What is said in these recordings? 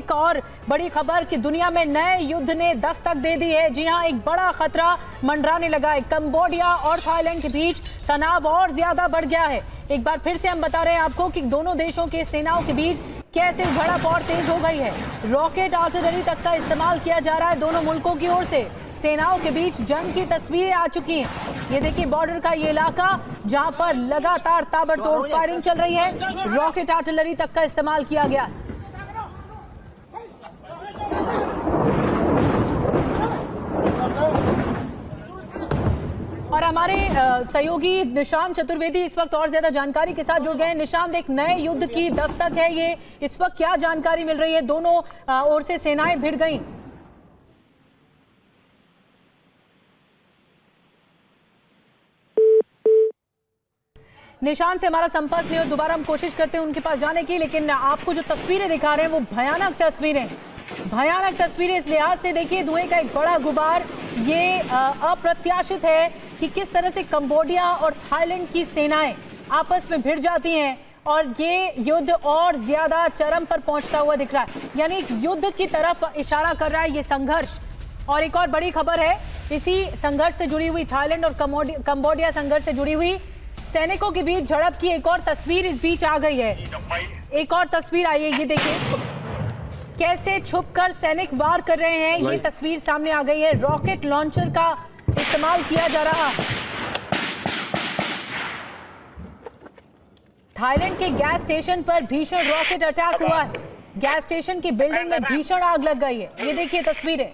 एक और बड़ी खबर कि दुनिया में नए युद्ध ने दस्तक दे दी है। जी हां, एक बड़ा खतरा मंडराने लगा है। कंबोडिया और थाईलैंड के बीच तनाव और ज्यादा बढ़ गया है। एक बार फिर से हम बता रहे हैं आपको कि दोनों देशों के सेनाओं के बीच कैसे झड़प और तेज हो गई है। रॉकेट आर्टिलरी तक का इस्तेमाल किया जा रहा है दोनों मुल्कों की ओर से। सेनाओं के बीच जंग की तस्वीरें आ चुकी हैं। ये देखिए बॉर्डर का ये इलाका जहां पर लगातार ताबड़तोड़ फायरिंग चल रही है। रॉकेट आर्टिलरी तक का इस्तेमाल किया गया। और हमारे सहयोगी निशांत चतुर्वेदी इस वक्त और ज्यादा जानकारी के साथ जुड़ गए हैं। निशांत, एक नए युद्ध की दस्तक है ये, इस वक्त क्या जानकारी मिल रही है? दोनों ओर से सेनाएं भिड़ गई। निशांत से हमारा संपर्क नहीं हो, दोबारा हम कोशिश करते हैं उनके पास जाने की, लेकिन आपको जो तस्वीरें दिखा रहे हैं वो भयानक तस्वीरें इस लिहाज से। देखिए धुएं का एक बड़ा गुबार, ये अप्रत्याशित है कि किस तरह से कंबोडिया और थाईलैंड की सेनाएं आपस में भिड़ जाती हैं और ये युद्ध और ज्यादा चरम पर पहुंचता हुआ दिख रहा है। यानी एक युद्ध की तरफ इशारा कर रहा है ये संघर्ष। और एक और बड़ी खबर है, इसी संघर्ष से जुड़ी हुई थाईलैंड और कंबोडिया संघर्ष से जुड़ी हुई सैनिकों के बीच झड़प की एक और तस्वीर इस बीच आ गई है। एक और तस्वीर आई है, ये देखिए कैसे छुपकर सैनिक वार कर रहे हैं। ये तस्वीर सामने आ गई है। रॉकेट लॉन्चर का इस्तेमाल किया जा रहा। थाईलैंड के गैस स्टेशन पर भीषण रॉकेट अटैक हुआ है। गैस स्टेशन की बिल्डिंग में भीषण आग लग गई है। ये देखिए तस्वीरें।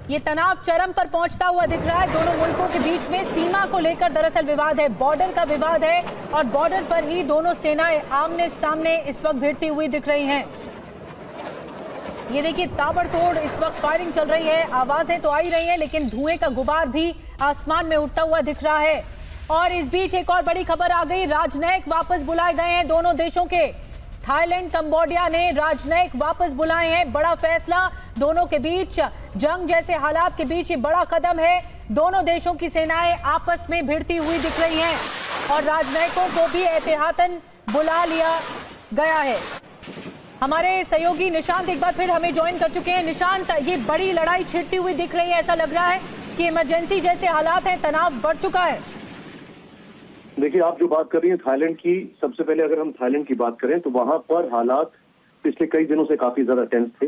ये तनाव चरम पर पहुंचता हुआ दिख रहा है। दोनों मुल्कों के बीच में सीमा को लेकर दरअसल विवाद है, बॉर्डर का विवाद है और बॉर्डर पर ही दोनों सेनाएं आमने सामने इस वक्त भिड़ती हुई दिख रही हैं। ये देखिए ताबड़तोड़ इस वक्त फायरिंग चल रही है। आवाजें तो आ ही रही हैं, लेकिन धुएं का गुबार भी आसमान में उठता हुआ दिख रहा है। और इस बीच एक और बड़ी खबर आ गई, राजनयिक वापस बुलाए गए हैं दोनों देशों के। थाईलैंड कंबोडिया ने राजनयिक वापस बुलाए हैं। बड़ा फैसला, दोनों के बीच जंग जैसे हालात के बीच ये बड़ा कदम है। दोनों देशों की सेनाएं आपस में भिड़ती हुई दिख रही हैं और राजनयिकों को भी एहतियातन बुला लिया गया है। हमारे सहयोगी निशांत एक बार फिर हमें ज्वाइन कर चुके हैं। निशांत, ये बड़ी लड़ाई छिड़ती हुई दिख रही है। ऐसा लग रहा है कि इमरजेंसी जैसे हालात हैं, तनाव बढ़ चुका है। देखिए, आप जो बात कर रही हैं थाईलैंड की, सबसे पहले अगर हम थाईलैंड की बात करें तो वहां पर हालात पिछले कई दिनों से काफी ज्यादा टेंस थे।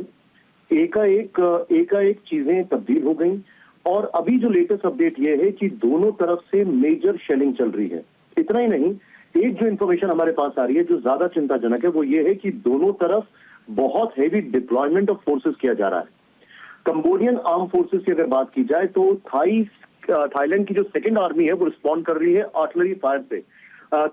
एकाएक चीजें तब्दील हो गई और अभी जो लेटेस्ट अपडेट ये है कि दोनों तरफ से मेजर शेलिंग चल रही है। इतना ही नहीं, एक जो इंफॉर्मेशन हमारे पास आ रही है जो ज्यादा चिंताजनक है वो ये है कि दोनों तरफ बहुत हैवी डिप्लॉयमेंट ऑफ फोर्सेस किया जा रहा है। कंबोडियन आर्म फोर्सेस की अगर बात की जाए तो थाईलैंड की जो सेकेंड आर्मी है वो रिस्पॉन्ड कर रही है आर्टिलरी फायर से।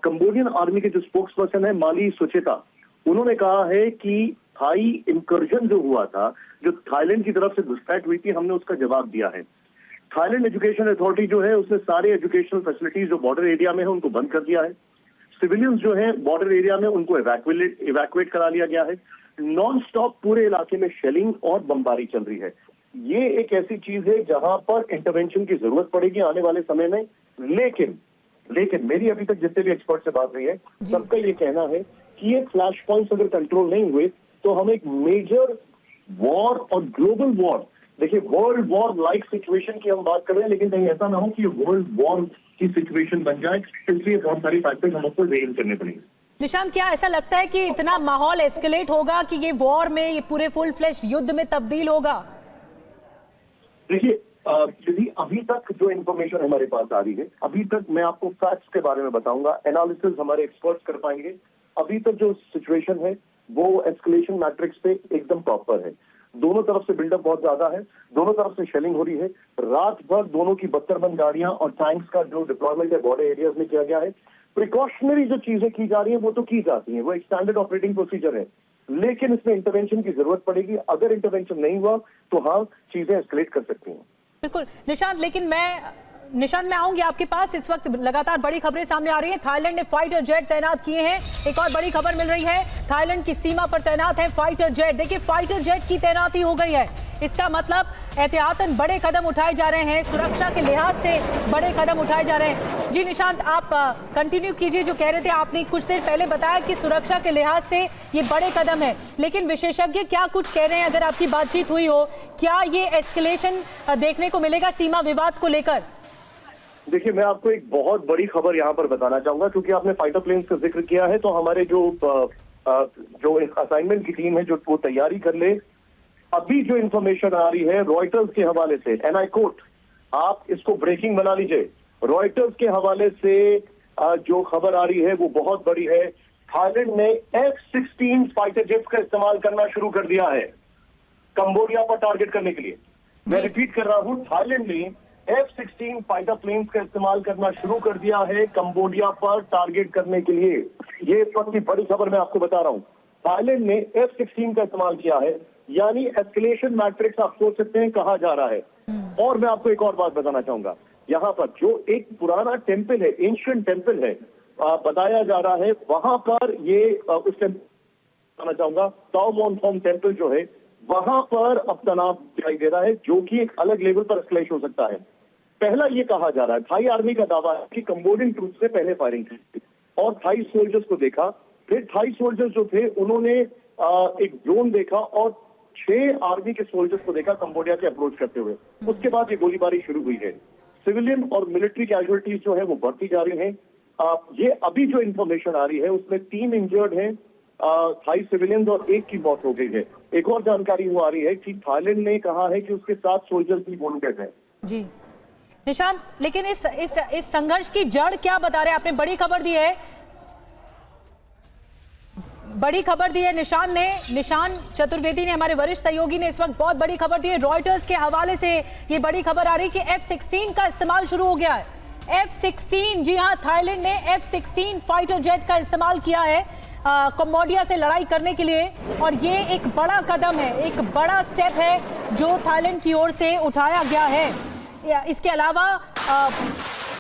कंबोडियन आर्मी के जो स्पोक्स पर्सन है माली सुचेता, उन्होंने कहा है कि थाई इंकर्जन जो हुआ था, जो थाईलैंड की तरफ से घुसपैठ हुई थी, हमने उसका जवाब दिया है। थाईलैंड एजुकेशन अथॉरिटी जो है उसने सारे एजुकेशनल फैसिलिटीज जो बॉर्डर एरिया में है उनको बंद कर दिया है। सिविलियंस जो है बॉर्डर एरिया में उनको इवैक्यूएट करा लिया गया है। नॉन स्टॉप पूरे इलाके में शेलिंग और बमबारी चल रही है। ये एक ऐसी चीज है जहां पर इंटरवेंशन की जरूरत पड़ेगी आने वाले समय में। लेकिन मेरी अभी तक जितने भी एक्सपर्ट से बात हुई है, सबका ये कहना है कि ये फ्लैश पॉइंट्स अगर कंट्रोल नहीं हुए तो हम एक मेजर वॉर और ग्लोबल वॉर, देखिए वर्ल्ड वॉर लाइक सिचुएशन की हम बात कर रहे हैं, लेकिन कहीं ऐसा ना हो कि वर्ल्ड वॉर की सिचुएशन बन जाए। इसलिए बहुत सारी फैक्टर्स हमको वेट करने पड़ेंगे। निशांत, क्या ऐसा लगता है कि इतना माहौल एस्केलेट होगा कि ये वॉर में, ये पूरे फुल फ्लेश युद्ध में तब्दील होगा? देखिए, अभी तक जो इन्फॉर्मेशन हमारे पास आ रही है, अभी तक मैं आपको फैक्ट्स के बारे में बताऊंगा, एनालिसिस हमारे एक्सपर्ट्स कर पाएंगे। अभी तक जो सिचुएशन है वो एस्केलेशन मैट्रिक्स पे एकदम प्रॉपर है। दोनों तरफ से बिल्डअप बहुत ज्यादा है, दोनों तरफ से शेलिंग हो रही है। रात भर दोनों की 72 बंद गाड़ियां और टैंक्स का जो डिप्लॉयमेंट है बॉर्डर एरियाज में किया गया है। प्रिकॉशनरी जो चीजें की जा रही है वो तो की जाती है, वो एक स्टैंडर्ड ऑपरेटिंग प्रोसीजर है, लेकिन इसमें इंटरवेंशन की जरूरत पड़ेगी। अगर इंटरवेंशन नहीं हुआ तो हाँ, चीजें एस्केलेट कर सकती हैं। बिल्कुल निशांत, लेकिन मैं आऊंगी आपके पास। इस वक्त लगातार बड़ी खबरें सामने आ रही हैं। थाईलैंड ने फाइटर जेट तैनात किए हैं। एक और बड़ी खबर मिल रही है, थाईलैंड की सीमा पर तैनात है फाइटर जेट। देखिए फाइटर जेट की तैनाती हो गई है। इसका मतलब एहतियातन बड़े कदम उठाए जा रहे हैं, सुरक्षा के लिहाज से बड़े कदम उठाए जा रहे हैं। जी निशांत, आप कंटिन्यू कीजिए जो कह रहे थे। आपने कुछ देर पहले बताया कि सुरक्षा के लिहाज से ये बड़े कदम है, लेकिन विशेषज्ञ क्या कुछ कह रहे हैं? अगर आपकी बातचीत हुई हो, क्या ये एस्केलेशन देखने को मिलेगा सीमा विवाद को लेकर? देखिए, मैं आपको एक बहुत बड़ी खबर यहाँ पर बताना चाहूंगा, क्योंकि आपने फाइटर प्लेन्स का जिक्र किया है, तो हमारे जो असाइनमेंट की टीम है जो वो तैयारी कर ले। अभी जो इंफॉर्मेशन आ रही है रॉयटर्स के हवाले से, एंड आई कोट, आप इसको ब्रेकिंग बना लीजिए, रॉयटर्स के हवाले से जो खबर आ रही है वो बहुत बड़ी है। थाईलैंड ने F-16 फाइटर जेट्स का इस्तेमाल करना शुरू कर दिया है कंबोडिया पर टारगेट करने के लिए। मैं रिपीट कर रहा हूं, थाईलैंड ने F-16 फाइटर प्लेन्स का इस्तेमाल करना शुरू कर दिया है कंबोडिया पर टारगेट करने के लिए। ये इस वक्त की बड़ी खबर मैं आपको बता रहा हूं। थाईलैंड ने F-16 का इस्तेमाल किया है, यानी एस्केलेशन मैट्रिक्स आप सोच सकते हैं कहा जा रहा है। और मैं आपको एक और बात बताना चाहूंगा, यहाँ पर जो एक पुराना टेम्पल है, एंशिएंट टेम्पल है, बताया जा रहा है वहां पर ये उस टेम्पल बताना चाहूंगा, ताओ मॉन थोम टेम्पल जो है वहां पर अब तनाव दिखाई दे रहा है, जो कि एक अलग लेवल पर एस्केलेट हो सकता है। पहला ये कहा जा रहा है, थाई आर्मी का दावा है कि कंबोडियन ट्रूप्स ने पहले फायरिंग की और थाई सोल्जर्स को देखा, फिर थाई सोल्जर्स जो थे उन्होंने एक ड्रोन देखा और 6 आर्मी के सोल्जर्स को देखा कंबोडिया के अप्रोच करते हुए। उसके बाद ये गोलीबारी शुरू हुई है। सिविलियन और मिलिट्री कैजुअलिटीज जो है वो बढ़ती जा रही हैं। ये अभी जो इंफॉर्मेशन आ रही है उसमें 3 इंजर्ड हैं, थाई सिविलियंस और 1 की मौत हो गई है। एक और जानकारी वो आ रही है कि थाईलैंड ने कहा है कि उसके 7 सोल्जर्स भी वॉन्टेड हैं। जी निशांत, लेकिन इस संघर्ष की जड़ क्या बता रहे हैं? आपने बड़ी खबर दी है, बड़ी खबर दी है निशान चतुर्वेदी ने, हमारे वरिष्ठ सहयोगी ने इस वक्त बहुत बड़ी खबर दी है। रॉयटर्स के हवाले से ये बड़ी खबर आ रही है कि F-16 का इस्तेमाल शुरू हो गया है। F-16, जी हाँ, थाईलैंड ने F-16 फाइटर जेट का इस्तेमाल किया है कंबोडिया से लड़ाई करने के लिए, और ये एक बड़ा कदम है, एक बड़ा स्टेप है जो थाईलैंड की ओर से उठाया गया है। इसके अलावा